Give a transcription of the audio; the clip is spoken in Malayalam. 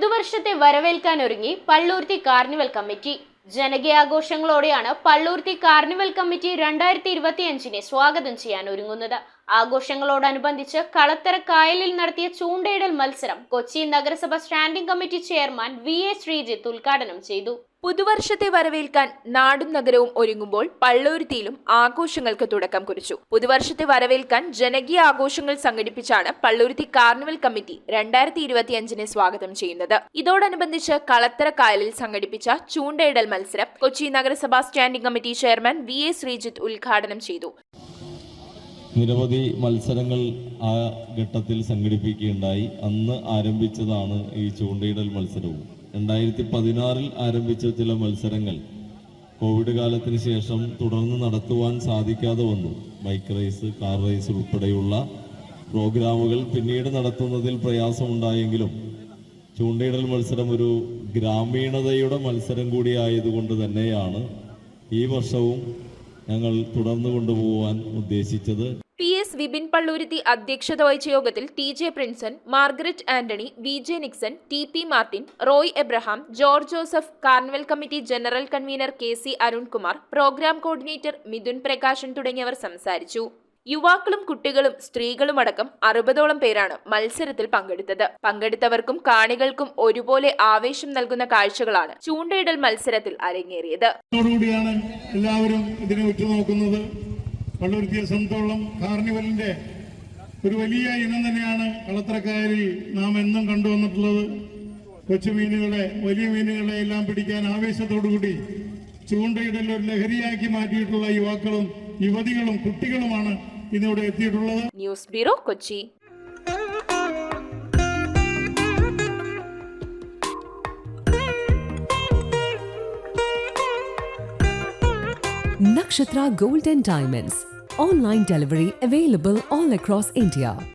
പുതുവർഷത്തെ വരവേൽക്കാനൊരുങ്ങി പള്ളുരുത്തി കാർണിവൽ കമ്മിറ്റി. ജനകീയാഘോഷങ്ങളോടെയാണ് പള്ളുരുത്തി കാർണിവൽ കമ്മിറ്റി 2025 സ്വാഗതം ചെയ്യാൻ ഒരുങ്ങുന്നത്. ആഘോഷങ്ങളോടനുബന്ധിച്ച് കളത്തറ കായലിൽ നടത്തിയ ചൂണ്ടയിടൽ മത്സരം കൊച്ചി നഗരസഭ standing committee chairman VA Sreejith ഉദ്ഘാടനം ചെയ്തു. പുതുവർഷത്തെ വരവേൽക്കാൻ നാടും നഗരവും ഒരുങ്ങുമ്പോൾ പള്ളുരുത്തിയിലും ആഘോഷങ്ങൾക്ക് തുടക്കം കുറിച്ചു. പുതുവർഷത്തെ വരവേൽക്കാൻ ജനകീയ ആഘോഷങ്ങൾ സംഘടിപ്പിച്ചാണ് പള്ളുരുത്തി കാർണിവൽ കമ്മിറ്റി 2025 സ്വാഗതം ചെയ്യുന്നത്. ഇതോടനുബന്ധിച്ച് കളത്തറ കായലിൽ സംഘടിപ്പിച്ച ചൂണ്ടയിടൽ മത്സരം കൊച്ചി നഗരസഭ standing committee chairman VA Sreejith ഉദ്ഘാടനം ചെയ്തു. നിരവധി മത്സരങ്ങൾ ആ ഘട്ടത്തിൽ സംഘടിപ്പിക്കുകയുണ്ടായി. അന്ന് ആരംഭിച്ചതാണ് ഈ ചൂണ്ടയിടൽ മത്സരവും. 2016 ആരംഭിച്ച ചില മത്സരങ്ങൾ കോവിഡ് കാലത്തിന് ശേഷം തുടർന്ന് നടത്തുവാൻ സാധിക്കാതെ വന്നു. ബൈക്ക് റേസ്, കാർ റേസ് ഉൾപ്പെടെയുള്ള പ്രോഗ്രാമുകൾ പിന്നീട് നടത്തുന്നതിൽ പ്രയാസമുണ്ടായെങ്കിലും ചൂണ്ടയിടൽ മത്സരം ഒരു ഗ്രാമീണതയുടെ മത്സരം കൂടി ആയതുകൊണ്ട് തന്നെയാണ് ഈ വർഷവും ഞങ്ങൾ തുടർന്നു കൊണ്ടുപോകാൻ ഉദ്ദേശിച്ചത്. PS വിപിൻ പള്ളുരുത്തി അധ്യക്ഷത വഹിച്ച യോഗത്തിൽ TJ Prinson, Margaret Antony, VJ Nixon, TP Martin, Roy Abraham, George Joseph, carnival committee general convener KC Arunkumar, programme coordinator Mithun Prakashan തുടങ്ങിയവർ സംസാരിച്ചു. യുവാക്കളും കുട്ടികളും സ്ത്രീകളുമടക്കം 60ഓളം പേരാണ് മത്സരത്തിൽ പങ്കെടുത്തത്. പങ്കെടുത്തവർക്കും കാണികൾക്കും ഒരുപോലെ ആവേശം നൽകുന്ന കാഴ്ചകളാണ് ചൂണ്ടയിടൽ മത്സരത്തിൽ അരങ്ങേറിയത്. എല്ലാവരും ഇതിനെ ഉറ്റുനോക്കുന്നത് പള്ളുരുത്തിയെ സംബന്ധിച്ചോളം കാർണിവലിന്റെ ഒരു വലിയ ഇനം തന്നെയാണ് കളത്തറക്കായലിൽ നാം എന്നും കണ്ടുവന്നിട്ടുള്ളത്. കൊച്ചു മീനുകളെ, വലിയ മീനുകളെ എല്ലാം പിടിക്കാൻ ആവേശത്തോടുകൂടി ചൂണ്ടയിടൽ ഒരു ലഹരിയാക്കി മാറ്റിയിട്ടുള്ള യുവാക്കളും യുവതികളും കുട്ടികളുമാണ് ഇന്നിവിടെ എത്തിയിട്ടുള്ളത്. News bureau, Kochi. Nakshatra Gold and Diamonds. Online delivery available all across India.